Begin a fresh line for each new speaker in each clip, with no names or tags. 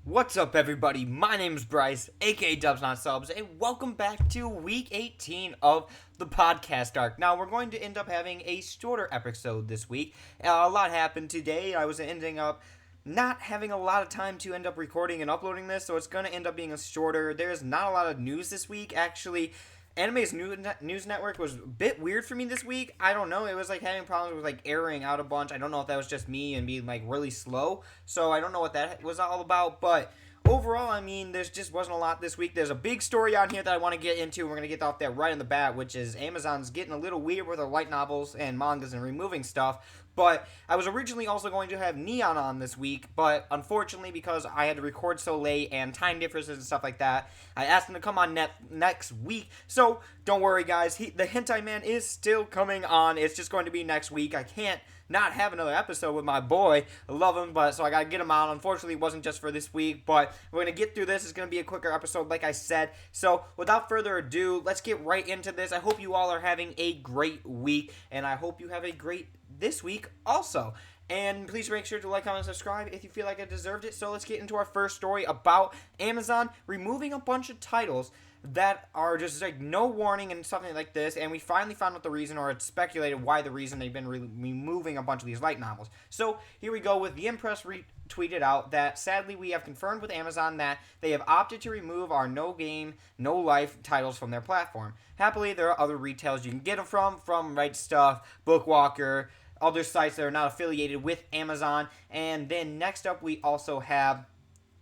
What's up, everybody? My name's Bryce, aka DubsNotSubs, and welcome back to week 18 of the podcast arc. Now, we're going to end up having a shorter episode this week. A lot happened today. I was ending up not having a lot of time to end up recording and uploading this, so it's going to end up being a shorter. There's not a lot of news this week, actually. Anime's news network was a bit weird for me this week. I don't know. It was like having problems with like airing out a bunch. I don't know if that was just me and being like really slow. So I don't know what that was all about. But overall, I mean, there's just wasn't a lot this week. There's a big story on here that I want to get into. We're going to get off that right in the bat, which is Amazon's getting a little weird with their light novels and mangas and removing stuff. But I was originally also going to have Neon on this week, but unfortunately, because I had to record so late and time differences and stuff like that, I asked him to come on next week. So don't worry, guys. The Hentai Man is still coming on. It's just going to be next week. I can't not have another episode with my boy. I love him, but so I gotta get him on. Unfortunately, it wasn't just for this week, but we're gonna get through this. It's gonna be a quicker episode, like I said. So without further ado, let's get right into this. I hope you all are having a great week, and I hope you have a great this week also. And please make sure to like, comment, and subscribe if you feel like I deserved it. So let's get into our first story about Amazon removing a bunch of titles that are just like no warning and something like this, and we finally found out the reason, or it's speculated why the reason they've been removing a bunch of these light novels. So here we go with the Impress tweeted out that sadly we have confirmed with Amazon that they have opted to remove our no game, no life titles from their platform. Happily, there are other retailers you can get them from Right Stuff, Bookwalker, other sites that are not affiliated with Amazon. And then next up we also have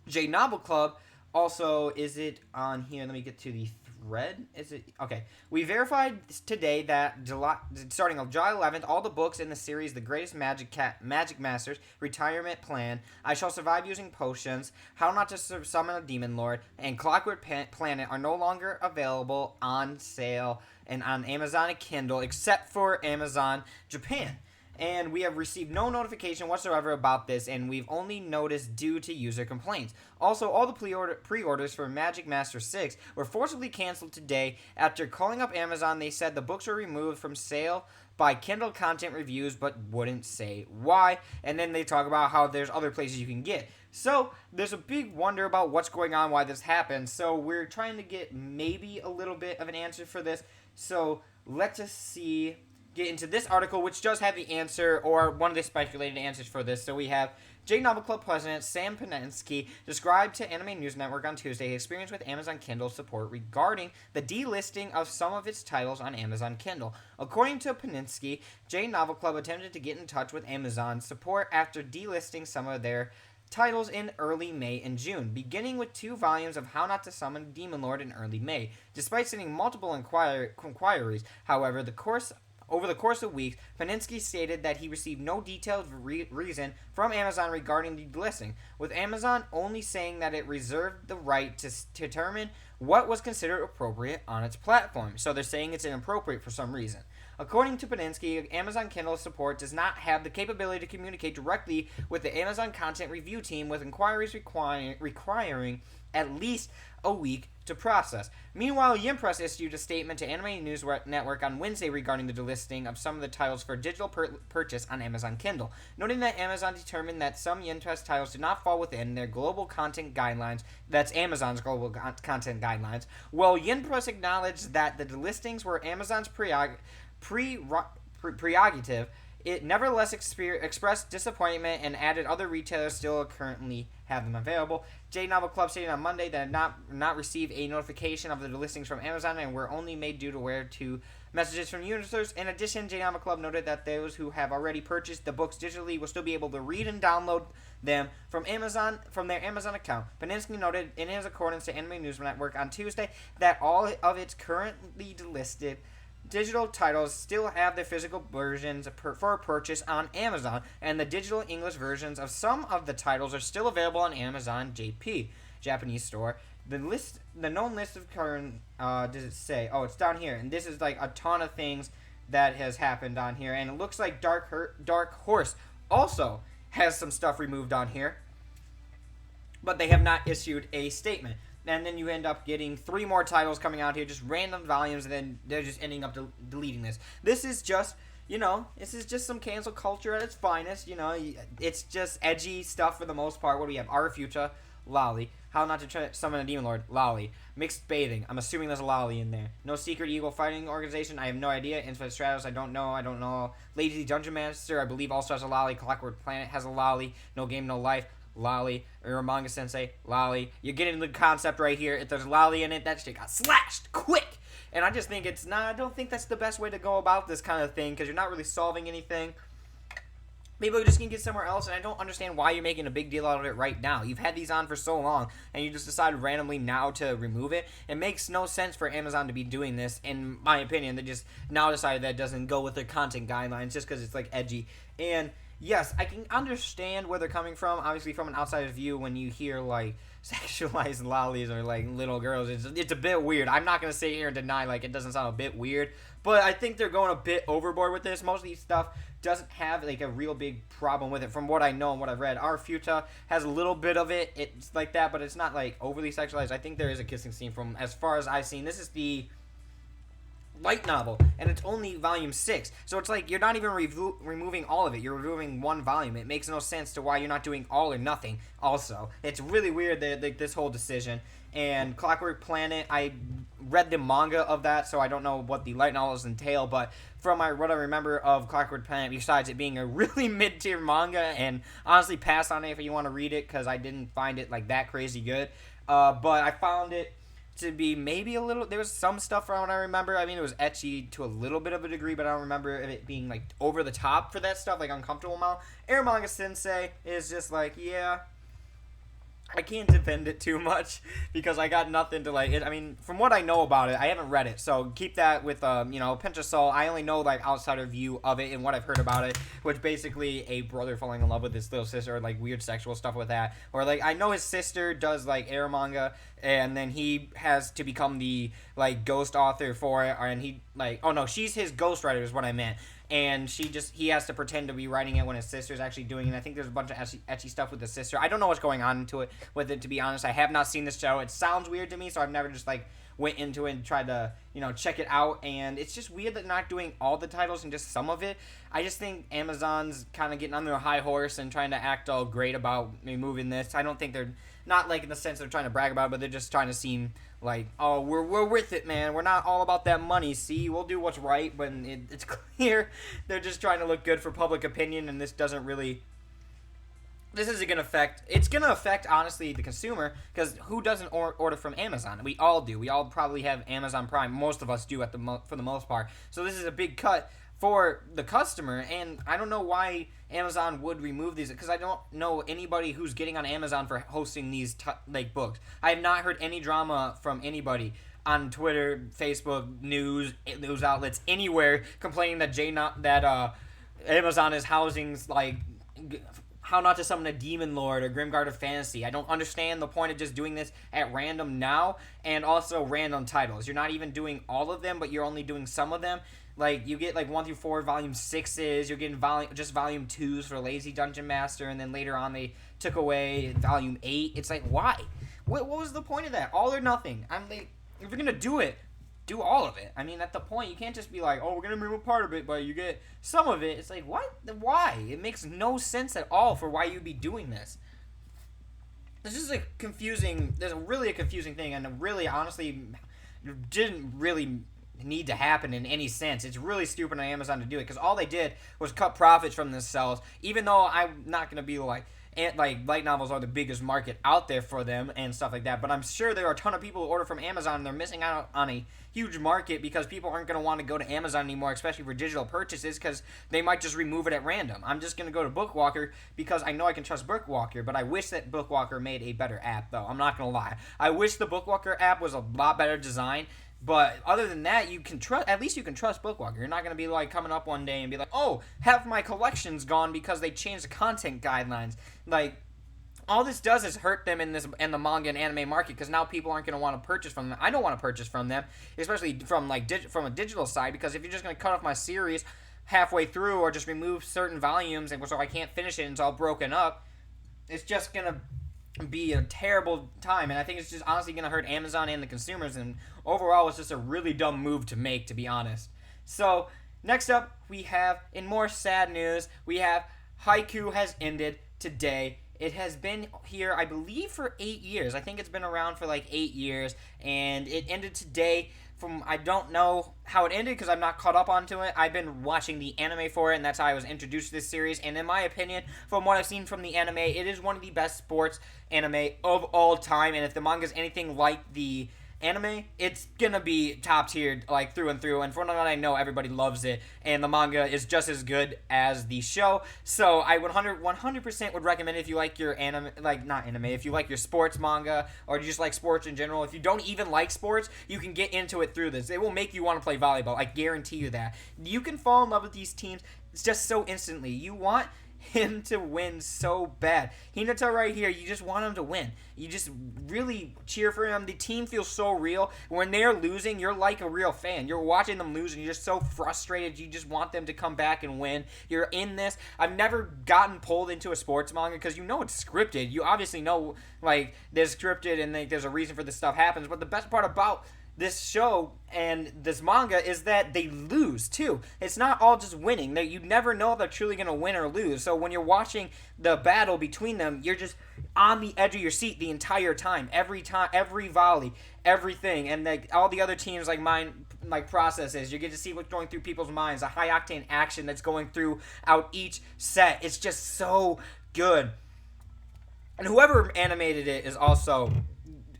J Novel Club. Also, is it on here? Let me get to the thread. Is it? Okay. We verified today that starting on July 11th, all the books in the series The Greatest Magic Masters, Retirement Plan, I Shall Survive Using Potions, How Not to Summon a Demon Lord, and Clockwork Planet are no longer available on sale and on Amazon and Kindle, except for Amazon Japan. And we have received no notification whatsoever about this, and we've only noticed due to user complaints. Also, all the pre-orders for Magic Master 6 were forcibly canceled today. After calling up Amazon, they said the books were removed from sale by Kindle Content Reviews, but wouldn't say why. And then they talk about how there's other places you can get. So, there's a big wonder about what's going on, why this happened. So, we're trying to get maybe a little bit of an answer for this. So, let's just get into this article, which does have the answer, or one of the speculated answers for this. So we have J Novel Club President Sam Paninsky described to Anime News Network on Tuesday his experience with Amazon Kindle support regarding the delisting of some of its titles on Amazon Kindle. According to Paninsky, J Novel Club attempted to get in touch with Amazon support after delisting some of their titles in early May and June, beginning with 2 volumes of How Not to Summon a Demon Lord in early May. Despite sending multiple inquiries, however, over the course of weeks, Paninsky stated that he received no detailed reason from Amazon regarding the delisting, with Amazon only saying that it reserved the right to determine what was considered appropriate on its platform. So they're saying it's inappropriate for some reason. According to Paninsky, Amazon Kindle support does not have the capability to communicate directly with the Amazon Content Review team, with inquiries requiring at least a week to process. Meanwhile, Yimpress issued a statement to Anime News Network on Wednesday regarding the delisting of some of the titles for digital purchase on Amazon Kindle, noting that Amazon determined that some Yimpress titles did not fall within their global content guidelines. That's Amazon's global content guidelines. Well, Yimpress acknowledged that the delistings were Amazon's prerogative. It nevertheless expressed disappointment and added other retailers still currently have them available. J Novel Club stated on Monday that not received a notification of the listings from Amazon and were only made due to messages from users. In addition, J Novel Club noted that those who have already purchased the books digitally will still be able to read and download them from their Amazon account. Paninsky noted in his accordance to Anime News Network on Tuesday that all of its currently delisted digital titles still have their physical versions for purchase on Amazon, and the digital English versions of some of the titles are still available on Amazon JP, Japanese store. The known list of current, does it say? Oh, it's down here, and this is like a ton of things that has happened on here, and it looks like Dark Horse also has some stuff removed on here, but they have not issued a statement. And then you end up getting 3 more titles coming out here, just random volumes, and then they're just ending up deleting this. This is just you know, this is just some cancel culture at its finest. You know, it's just edgy stuff for the most part. What do we have? Our Future, lolly. How not to summon a demon lord, lolly. Mixed bathing, I'm assuming there's a lolly in there. No secret evil fighting organization, I have no idea. Infinite Stratos, I don't know. Lazy Dungeon Master, I believe also has a lolly. Clockwork Planet has a lolly. No Game, No Life, lolly. Or Manga Sensei, lolly. You're getting the concept right here. If there's lolly in it, that shit got slashed quick. And I just think I don't think that's the best way to go about this kind of thing, because you're not really solving anything. Maybe we just can get somewhere else, and I don't understand why you're making a big deal out of it right now. You've had these on for so long, and you just decided randomly now to remove it. It makes no sense for Amazon to be doing this, in my opinion. They just now decided that it doesn't go with their content guidelines just because it's, like, edgy. And, yes, I can understand where they're coming from. Obviously, from an outsider's view, when you hear, like, sexualized lollies or, like, little girls, it's a bit weird. I'm not going to sit here and deny, like, it doesn't sound a bit weird. But I think they're going a bit overboard with this. Most of these stuff doesn't have, like, a real big problem with it from what I know and what I've read. Our Futa has a little bit of it. It's like that, but it's not, like, overly sexualized. I think there is a kissing scene from, as far as I've seen. This is the light novel, and it's only volume 6. So it's like you're not even removing all of it. You're removing one volume. It makes no sense to why you're not doing all or nothing also. It's really weird, that this whole decision. And Clockwork Planet, I read the manga of that, so I don't know what the light novels entail, but from what I remember of Clockwork Planet, besides it being a really mid-tier manga, and honestly pass on it if you want to read it, because I didn't find it like that crazy good, but I found it to be maybe a little, there was some stuff from what I remember. I mean, it was ecchi to a little bit of a degree, but I don't remember it being like over the top for that stuff, like uncomfortable amount. Air Manga Sensei is just like, yeah, I can't defend it too much because I got nothing to like it. I mean, from what I know about it, I haven't read it, so keep that with a pinch of salt. I only know like outsider view of it and what I've heard about it, which basically a brother falling in love with his little sister, or like weird sexual stuff with that, or like I know his sister does like air manga, and then he has to become the like ghost author for it, and he like she's his ghostwriter is what I meant. And he has to pretend to be writing it when his sister's actually doing it. I think there's a bunch of ecchi stuff with the sister. I don't know what's going on with it, to be honest. I have not seen this show. It sounds weird to me, so I've never just, like, went into it and tried to, check it out. And it's just weird that they're not doing all the titles and just some of it. I just think Amazon's kind of getting on their high horse and trying to act all great about removing this. I don't think they're, not, like, in the sense they're trying to brag about it, but they're just trying to seem like, oh, we're with it, man. We're not all about that money. See, we'll do what's right when it's clear. They're just trying to look good for public opinion, and this isn't going to affect, it's going to affect, honestly, the consumer, because who doesn't order from Amazon? We all do. We all probably have Amazon Prime. Most of us do for the most part. So this is a big cut for the customer, and I don't know why Amazon would remove these, because I don't know anybody who's getting on Amazon for hosting these books. I have not heard any drama from anybody on Twitter, Facebook, news outlets, anywhere complaining that Amazon is housing like How Not to Summon a Demon Lord or Grimguard of Fantasy. I don't understand the point of just doing this at random now, and also random titles. You're not even doing all of them, but you're only doing some of them. Like, you get, 1 through 4 volume 6s, you're getting just volume 2s for Lazy Dungeon Master, and then later on they took away volume 8. It's like, why? What was the point of that? All or nothing. I'm like, if you're going to do it, do all of it. I mean, at the point, you can't just be like, oh, we're going to remove part of it, but you get some of it. It's like, what? Why? It makes no sense at all for why you'd be doing this. This is confusing. There's really a confusing thing, and really, honestly, didn't really need to happen in any sense. It's really stupid on Amazon to do it, because all they did was cut profits from the sales, even though I'm not going to be like light novels are the biggest market out there for them and stuff like that, but I'm sure there are a ton of people who order from Amazon, and they're missing out on a huge market because people aren't going to want to go to Amazon anymore, especially for digital purchases, because they might just remove it at random. I'm just going to go to Bookwalker because I know I can trust Bookwalker, but I wish that Bookwalker made a better app, though. I'm not going to lie. I wish the Bookwalker app was a lot better design. But other than that, at least you can trust Bookwalker. You're not going to be coming up one day and be like, oh, half my collection's gone because they changed the content guidelines. All this does is hurt them in the manga and anime market, because now people aren't going to want to purchase from them. I don't want to purchase from them, especially from from a digital side, because if you're just going to cut off my series halfway through or just remove certain volumes and so I can't finish it and it's all broken up, it's just going to be a terrible time, and I think it's just honestly going to hurt Amazon and the consumers, and overall it's just a really dumb move to make, to be honest. So next up, we have, in more sad news, we have Haikyuu has ended today. It has been here, I believe, for 8 years. I think it's been around for like 8 years, and it ended today. I don't know how it ended because I'm not caught up onto it. I've been watching the anime for it, and that's how I was introduced to this series. And in my opinion, from what I've seen from the anime, it is one of the best sports anime of all time. And if the manga is anything like the anime, it's gonna be top tiered, like, through and through. And from what I know, everybody loves it, and the manga is just as good as the show. So I 100% would recommend it if you like your anime, like, not anime, if you like your sports manga, or you just like sports in general. If you don't even like sports, you can get into it through this. It will make you want to play volleyball. I guarantee you that. You can fall in love with these teams just so instantly. You want him to win so bad. Hinata right here, you just want him to win. You just really cheer for him. The team feels so real. When they're losing, you're like a real fan. You're watching them lose and you're just so frustrated. You just want them to come back and win. You're in this. I've never gotten pulled into a sports manga because you know it's scripted. You obviously know, like, there's scripted and there's a reason for this stuff happens. But the best part about this show and this manga is that they lose too. It's not all just winning. You never know if they're truly going to win or lose. So when you're watching the battle between them, you're just on the edge of your seat the entire time, every volley, everything. And all the other teams, like mine, like, processes, you get to see what's going through people's minds, a high octane action that's going throughout each set. It's just so good. And whoever animated it is also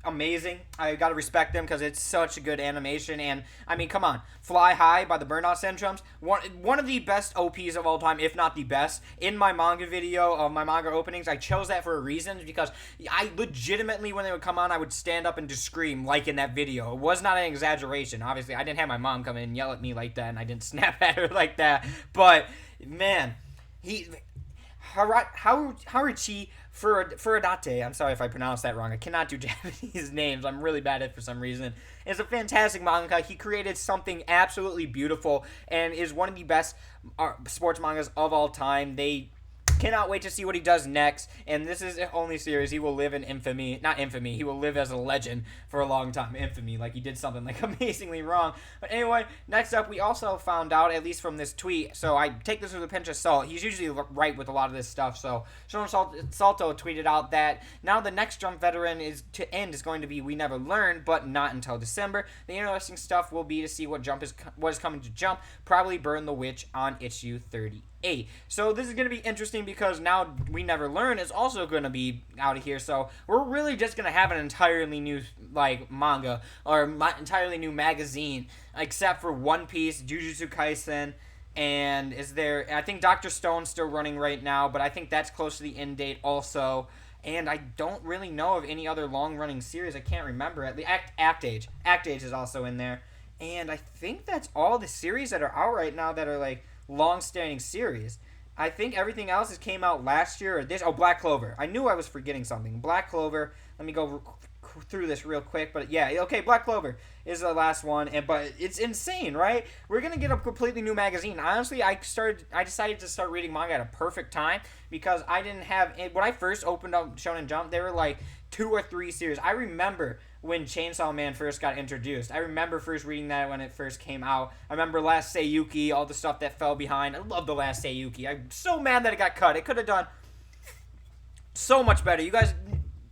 amazing. I gotta respect them because it's such a good animation. And I mean, come on, Fly High by the Burnout Syndromes, one of the best OPs of all time, if not the best. In my manga video of my manga openings, I chose that for a reason, because I legitimately, when they would come on, I would stand up and just scream like in that video. It was not an exaggeration. Obviously, I didn't have my mom come in and yell at me like that, and I didn't snap at her like that. But man, Haruchi Furudate, I'm sorry if I pronounced that wrong. I cannot do Japanese names. I'm really bad at it for some reason. Is a fantastic manga. He created something absolutely beautiful and is one of the best sports mangas of all time. They cannot wait to see what he does next, and this is the only series he will live in infamy. Not infamy, he will live as a legend for a long time. Infamy, like he did something like amazingly wrong. But anyway, next up, we also found out, at least from this tweet, so I take this with a pinch of salt. He's usually right with a lot of this stuff. So Shonen Salto tweeted out that now the next Jump veteran is going to be We Never Learn, but not until December. The interesting stuff will be to see what is coming to Jump. Probably Burn the Witch on issue 30. So this is going to be interesting because now We Never Learn is also going to be out of here. So we're really just going to have an entirely new, like, manga or entirely new magazine, except for One Piece, Jujutsu Kaisen, and I think Dr. Stone's still running right now, but I think that's close to the end date also. And I don't really know of any other long-running series. I can't remember it. The Act Age is also in there. And I think that's all the series that are out right now that are, like, long-standing series. I think everything else came out last year or this. Oh, Black Clover. I knew I was forgetting something. Black Clover. Let me go through this real quick. But yeah, okay, Black Clover is the last one. But it's insane, right? We're gonna get a completely new magazine. Honestly, I decided to start reading manga at a perfect time because I didn't have. When I first opened up Shonen Jump, there were like 2 or 3 series. I remember when Chainsaw Man first got introduced. I remember first reading that when it first came out. I remember Last Seiyuki, all the stuff that fell behind. I love the Last Seiyuki. I'm so mad that it got cut. It could have done so much better. You guys,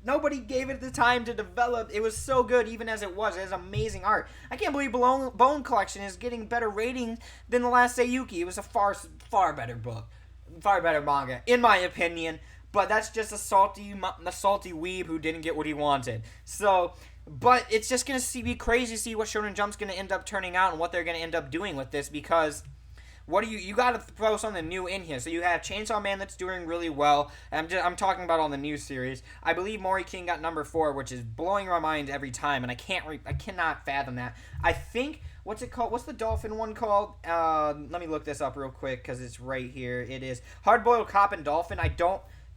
nobody gave it the time to develop. It was so good even as it was. It has amazing art. I can't believe Bone Collection is getting better ratings than the Last Seiyuki. It was a far better book. Far better manga, in my opinion. But that's just a salty weeb who didn't get what he wanted. So, but it's just going to be crazy to see what Shonen Jump's going to end up turning out and what they're going to end up doing with this, because you got to throw something new in here. So you have Chainsaw Man that's doing really well. I'm talking about on the new series. I believe Mori King got number 4, which is blowing my mind every time, and I cannot fathom that. I think, what's it called? What's the dolphin one called? Let me look this up real quick because it's right here. It is Hard-Boiled Cop and Dolphin.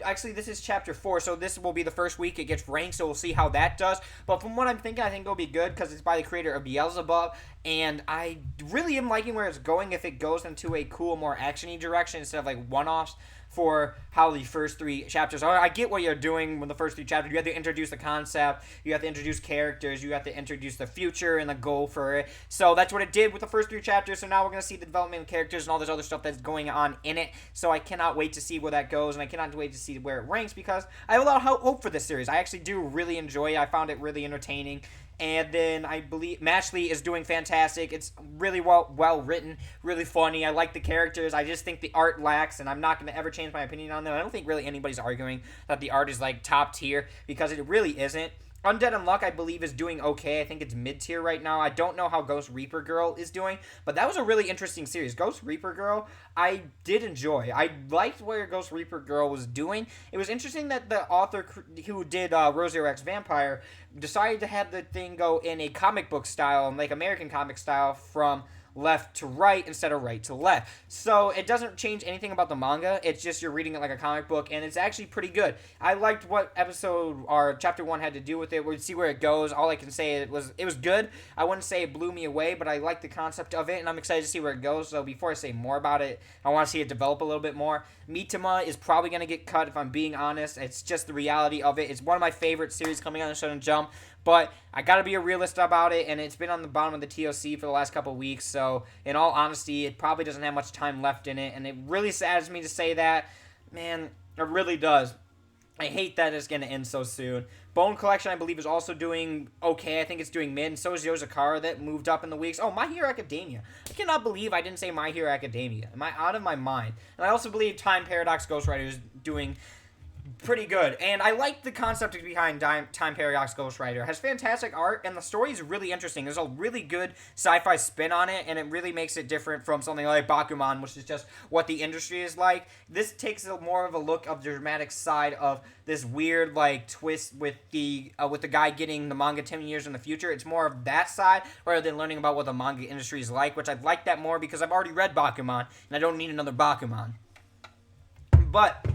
Actually, this is chapter 4, so this will be the first week it gets ranked, so we'll see how that does. But from what I'm thinking, I think it'll be good because it's by the creator of Beelzebub, and I really am liking where it's going if it goes into a cool, more action-y direction instead of, like, one-offs for how the first 3 chapters are. I get what you're doing with the first 3 chapters. You have to introduce the concept, you have to introduce characters, you have to introduce the future and the goal for it. So that's what it did with the first 3 chapters. So now we're going to see the development of characters and all this other stuff that's going on in it. So I cannot wait to see where that goes, and I cannot wait to see where it ranks, because I have a lot of hope for this series. I actually do really enjoy it. I found it really entertaining. And then I believe Mashley is doing fantastic. It's really well written, really funny. I like the characters. I just think the art lacks, and I'm not going to ever change my opinion on them. I don't think really anybody's arguing that the art is like top tier, because it really isn't. Undead Unluck, I believe, is doing okay. I think it's mid-tier right now. I don't know how Ghost Reaper Girl is doing, but that was a really interesting series. Ghost Reaper Girl, I did enjoy. I liked where Ghost Reaper Girl was doing. It was interesting that the author who did Rosario X Vampire decided to have the thing go in a comic book style, like American comic style, from left to right instead of right to left. So it doesn't change anything about the manga. It's just you're reading it like a comic book, and it's actually pretty good. I liked what episode or chapter 1 had to do with it. We'll see where it goes. All I can say it was good. I wouldn't say it blew me away, but I like the concept of it, and I'm excited to see where it goes. So before I say more about it, I want to see it develop a little bit more. Mitama is probably going to get cut, if I'm being honest. It's just the reality of it. It's one of my favorite series coming out of Shonen Jump. But I got to be a realist about it, and it's been on the bottom of the TOC for the last couple of weeks. So, in all honesty, it probably doesn't have much time left in it, and it really saddens me to say that. Man, it really does. I hate that it's going to end so soon. Bone Collection, I believe, is also doing okay. I think it's doing mid, and so is Yozakara that moved up in the weeks. Oh, My Hero Academia. I cannot believe I didn't say My Hero Academia. Am I out of my mind? And I also believe Time Paradox Ghostwriter is doing pretty good, and I like the concept behind Time Paradox Ghostwriter. It has fantastic art, and the story is really interesting. There's a really good sci-fi spin on it, and it really makes it different from something like Bakuman, which is just what the industry is like. This takes more of a look of the dramatic side of this weird like twist with the guy getting the manga 10 years in the future. It's more of that side rather than learning about what the manga industry is like, which I like that more because I've already read Bakuman, and I don't need another Bakuman. But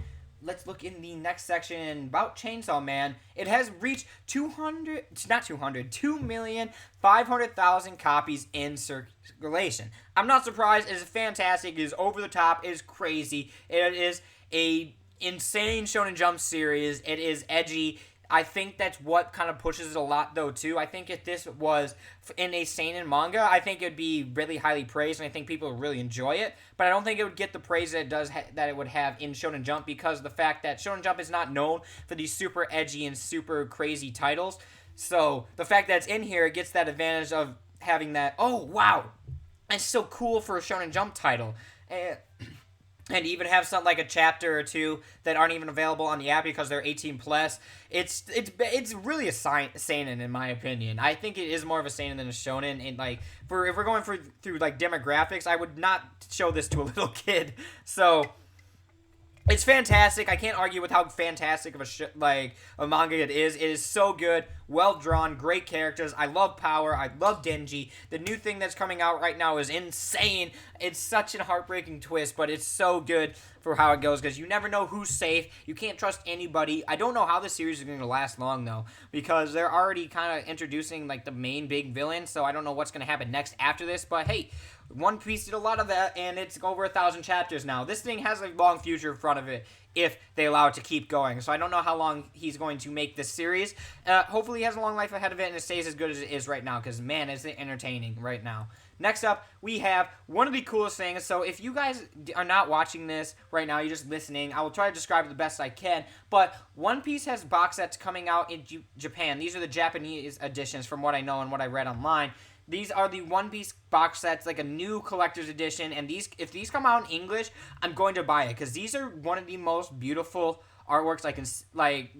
let's look in the next section about Chainsaw Man. It has reached 2,500,000 copies in circulation. I'm not surprised. It is fantastic. It is over the top. It is crazy. It is a insane Shonen Jump series. It is edgy. I think that's what kind of pushes it a lot, though, too. I think if this was in a seinen manga, I think it would be really highly praised, and I think people would really enjoy it. But I don't think it would get the praise that it does that it would have in Shonen Jump, because of the fact that Shonen Jump is not known for these super edgy and super crazy titles. So the fact that it's in here, it gets that advantage of having that, oh, wow, that's so cool for a Shonen Jump title. And even have something like a chapter or two that aren't even available on the app because they're 18 plus. It's really a seinen in my opinion. I think it is more of a seinen than a shonen. And like if we're going through like demographics, I would not show this to a little kid. So it's fantastic. I can't argue with how fantastic of a manga it is. It is so good, well drawn, great characters. I love Power. I love Denji. The new thing that's coming out right now is insane. It's such a heartbreaking twist, but it's so good for how it goes because you never know who's safe. You can't trust anybody. I don't know how the series is going to last long though, because they're already kind of introducing like the main big villain. So I don't know what's going to happen next after this. But hey, One Piece did a lot of that, and it's over 1,000 chapters now. This thing has a long future in front of it if they allow it to keep going. So I don't know how long he's going to make this series. Hopefully he has a long life ahead of it, and it stays as good as it is right now, because, man, it's entertaining right now. Next up, we have one of the coolest things. So if you guys are not watching this right now, you're just listening, I will try to describe it the best I can. But One Piece has box sets coming out in Japan. These are the Japanese editions from what I know and what I read online. These are the One Piece box sets, like a new collector's edition, and if these come out in English, I'm going to buy it, because these are one of the most beautiful artworks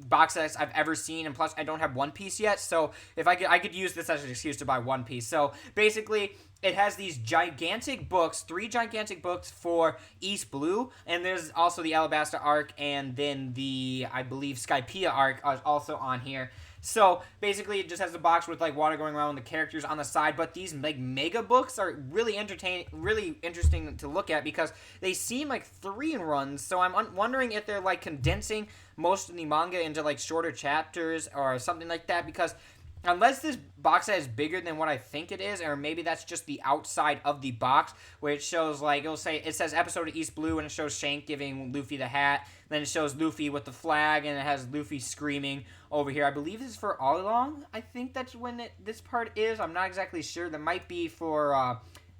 box sets I've ever seen, and plus I don't have One Piece yet, so if I could use this as an excuse to buy One Piece. So basically, it has these gigantic books, 3 gigantic books for East Blue, and there's also the Alabasta arc, and then the, I believe, Skypiea arc is also on here. So basically, it just has a box with like water going around with the characters on the side. But these like mega books are really interesting to look at because they seem like 3-in-1s. So I'm wondering if they're like condensing most of the manga into like shorter chapters or something like that. Because unless this box set is bigger than what I think it is, or maybe that's just the outside of the box where it shows like it says episode of East Blue and it shows Shank giving Luffy the hat. Then it shows Luffy with the flag and it has Luffy screaming over here. I believe this is for all along. I think that's when this part is. I'm not exactly sure. That might be for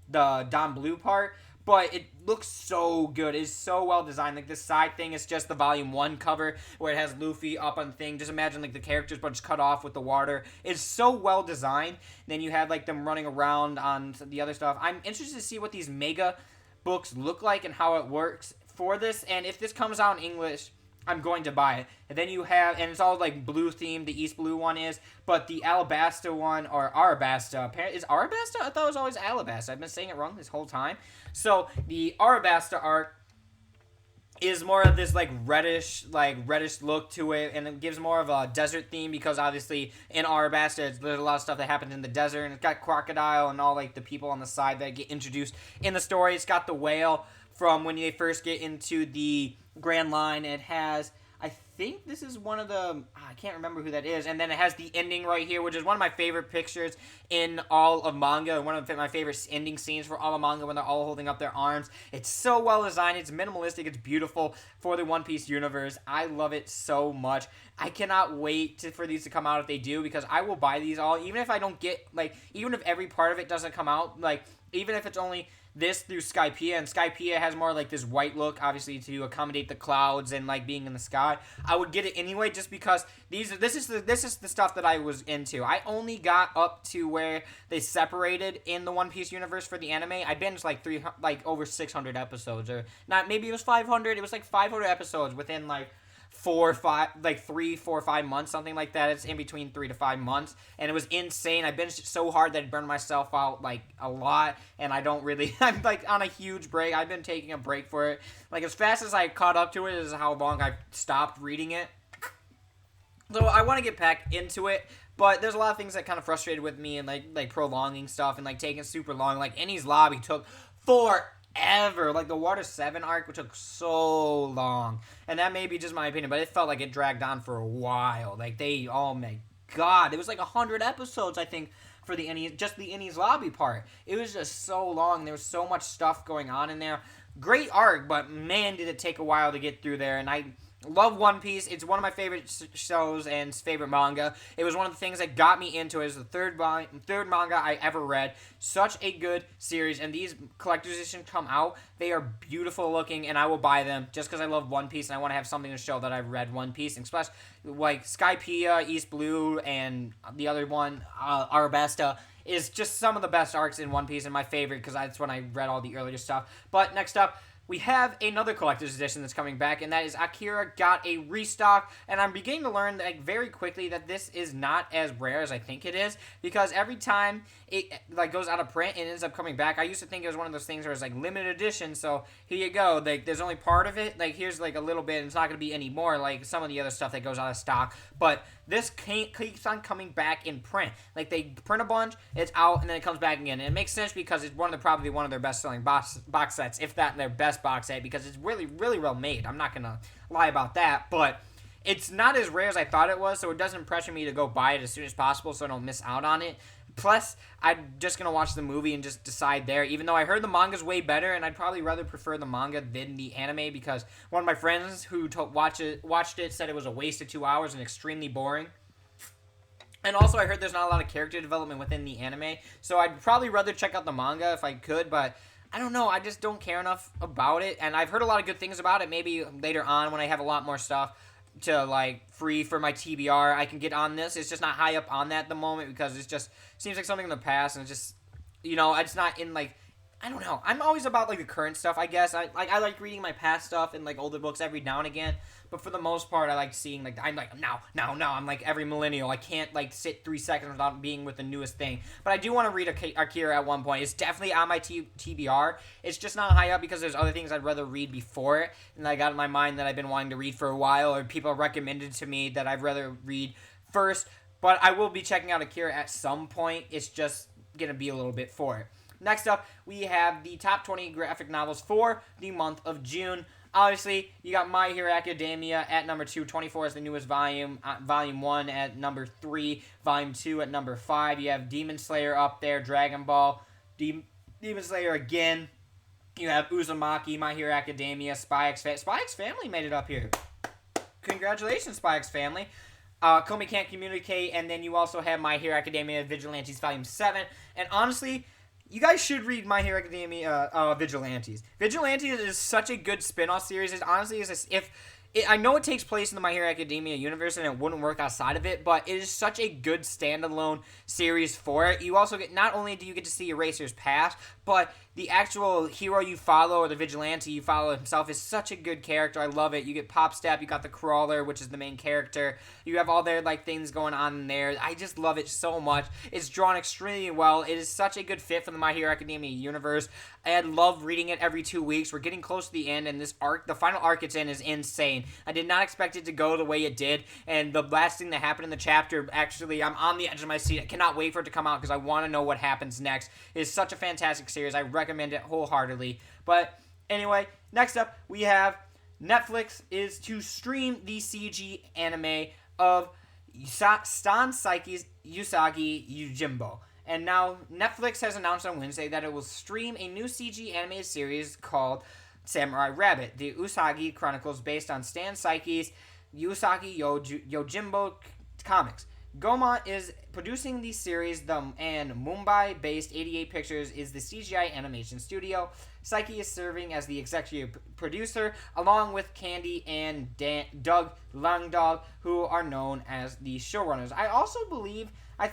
the Don Blue part. But it looks so good. It's so well designed. Like, this side thing is just the Volume 1 cover where it has Luffy up on the thing. Just imagine, like, the characters but just cut off with the water. It's so well designed. Then you have, like, them running around on the other stuff. I'm interested to see what these Mega books look like and how it works for this. And if this comes out in English, I'm going to buy it. And then you have, and it's all like blue themed, the East Blue one is, but the Alabasta one, or Arabasta, is Arabasta? I thought it was always Alabasta. I've been saying it wrong this whole time. So the Arabasta arc is more of this reddish look to it, and it gives more of a desert theme because obviously in Arabasta there's a lot of stuff that happens in the desert, and it's got Crocodile and all like the people on the side that get introduced in the story. It's got the whale from when they first get into the Grand Line. It has, I think this is one of the, I can't remember who that is, and then it has the ending right here, which is one of my favorite pictures in all of manga, and one of my favorite ending scenes for all of manga when they're all holding up their arms. It's so well designed, it's minimalistic, it's beautiful for the One Piece universe. I love it so much. I cannot wait for these to come out if they do, because I will buy these all, even if I don't get, even if every part of it doesn't come out, even if it's only this through Skypiea, and Skypiea has more like this white look, obviously to accommodate the clouds and like being in the sky. I would get it anyway, just because this is the stuff that I was into. I only got up to where they separated in the One Piece universe for the anime. I binged over 600 episodes, or not. Maybe it was 500. It was 500 episodes within 3, 4, 5 months, something like that. It's in between 3 to 5 months, and it was insane. I binged so hard that it burned myself out a lot, and I don't really, I'm on a huge break. I've been taking a break for it. As fast as I caught up to it is how long I stopped reading it. So I want to get back into it, but there's a lot of things that kind of frustrated with me, and like prolonging stuff and taking super long. Annie's Lobby took forever. The Water 7 arc, which took so long. And that may be just my opinion, but it felt like it dragged on for a while. Oh my god. It was 100 episodes, I think, for the Enies Lobby part. It was just so long. There was so much stuff going on in there. Great arc, but man, did it take a while to get through there. And I love One Piece. It's one of my favorite shows and favorite manga. It was one of the things that got me into it. It's the third manga I ever read. Such a good series, and these collector's editions come out. They are beautiful looking, and I will buy them just because I love One Piece and I want to have something to show that I've read One Piece. And especially Skypiea, East Blue, and the other one, Arabasta, is just some of the best arcs in One Piece and my favorite because that's when I read all the earlier stuff. But next up, we have another collector's edition that's coming back, and that is Akira got a restock, and I'm beginning to learn very quickly that this is not as rare as I think it is, because every time it goes out of print and ends up coming back, I used to think it was one of those things where it's limited edition, so here you go, there's only part of it, here's a little bit, and it's not going to be any more like some of the other stuff that goes out of stock, but this keeps on coming back in print. They print a bunch, it's out, and then it comes back again, and it makes sense because it's probably one of their best-selling box sets, if not their best box set, because it's really, really well made. I'm not gonna lie about that, but it's not as rare as I thought it was, so it doesn't pressure me to go buy it as soon as possible so I don't miss out on it. Plus, I'm just gonna watch the movie and just decide there, even though I heard the manga's way better, and I'd probably rather prefer the manga than the anime, because one of my friends who watched it said it was a waste of 2 hours and extremely boring. And also, I heard there's not a lot of character development within the anime, so I'd probably rather check out the manga if I could, but I don't know, I just don't care enough about it, and I've heard a lot of good things about it. Maybe later on when I have a lot more stuff to free for my TBR, I can get on this. It's just not high up on that at the moment because it just seems like something in the past, and it's just, it's not in I don't know. I'm always about the current stuff, I guess. I like reading my past stuff and older books every now and again, but for the most part, I like seeing I'm now. I'm every millennial. I can't sit 3 seconds without being with the newest thing. But I do want to read Akira at one point. It's definitely on my TBR. It's just not high up because there's other things I'd rather read before it, and I got in my mind that I've been wanting to read for a while, or people recommended to me that I'd rather read first. But I will be checking out Akira at some point. It's just gonna be a little bit for it. Next up, we have the top 20 graphic novels for the month of June. Obviously, you got My Hero Academia at number 2. 24 is the newest volume. Volume 1 at number 3. Volume 2 at number 5. You have Demon Slayer up there. Dragon Ball. Demon Slayer again. You have Uzumaki, My Hero Academia, Spy X Family made it up here. Congratulations, Spy X Family. Komi Can't Communicate, and then you also have My Hero Academia Vigilantes Volume 7. And honestly, you guys should read My Hero Academia Vigilantes. Vigilantes is such a good spin-off series. It honestly is I know it takes place in the My Hero Academia universe and it wouldn't work outside of it, but it is such a good standalone series for it. You also get, not only do you get to see Eraser's past, but the actual hero you follow, or the vigilante you follow himself, is such a good character. I love it. You get Pop Step, you got the Crawler, which is the main character. You have all their things going on in there. I just love it so much. It's drawn extremely well. It is such a good fit for the My Hero Academia universe. I love reading it every 2 weeks. We're getting close to the end, and this arc, the final arc it's in, is insane. I did not expect it to go the way it did, and the last thing that happened in the chapter, actually, I'm on the edge of my seat. I cannot wait for it to come out because I want to know what happens next. It is such a fantastic series. I recommend it wholeheartedly. But anyway, next up, we have Netflix is to stream the CG anime of Stan Psyche's Usagi Yojimbo. And now Netflix has announced on Wednesday that it will stream a new CG animated series called Samurai Rabbit, the Usagi Chronicles, based on Stan Psyche's Usagi Yojimbo comics. Goma is producing the series, and Mumbai-based 88 Pictures is the CGI animation studio. Psyche is serving as the executive producer, along with Candy and Doug Langdog, who are known as the showrunners. I also believe, I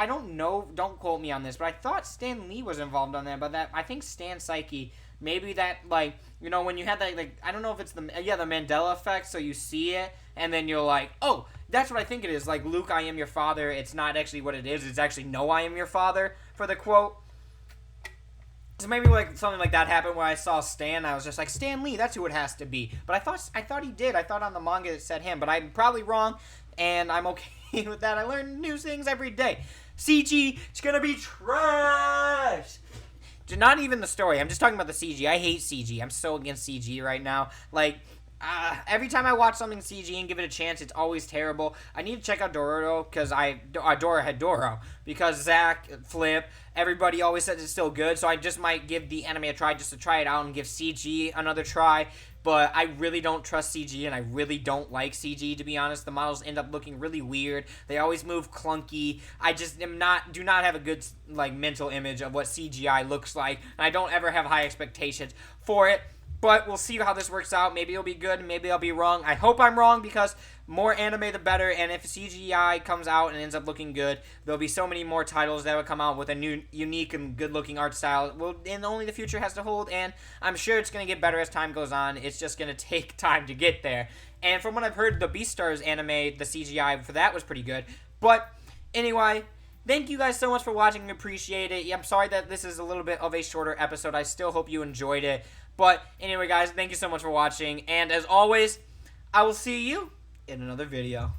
don't know, don't quote me on this, but I thought Stan Lee was involved on that, but I think Stan Psyche, maybe that, when you had that, I don't know if it's the Mandela effect, so you see it, and then you're like, oh, that's what I think it is. Like, Luke, I am your father. It's not actually what it is. It's actually, no, I am your father, for the quote. So maybe something like that happened where I saw Stan, I was just like, Stan Lee, that's who it has to be. But I thought he did. I thought on the manga it said him, but I'm probably wrong, and I'm okay with that. I learn new things every day. CG, it's gonna be trash. Not even the story. I'm just talking about the CG. I hate CG. I'm so against CG right now. Every time I watch something CG and give it a chance, it's always terrible. I need to check out Dororo because Doro, because Zach, Flip, everybody always says it's still good. So I just might give the anime a try just to try it out and give CG another try. But I really don't trust CG, and I really don't like CG, to be honest. The models end up looking really weird. They always move clunky. I just do not have a good mental image of what CGI looks like, and I don't ever have high expectations for it. But we'll see how this works out. Maybe it'll be good. Maybe I'll be wrong. I hope I'm wrong because more anime the better. And if CGI comes out and ends up looking good, there'll be so many more titles that will come out with a new, unique, and good-looking art style. Well, and only the future has to hold. And I'm sure it's going to get better as time goes on. It's just going to take time to get there. And from what I've heard, the Beastars anime, the CGI for that was pretty good. But anyway, thank you guys so much for watching. I appreciate it. I'm sorry that this is a little bit of a shorter episode. I still hope you enjoyed it. But anyway, guys, thank you so much for watching. And as always, I will see you in another video.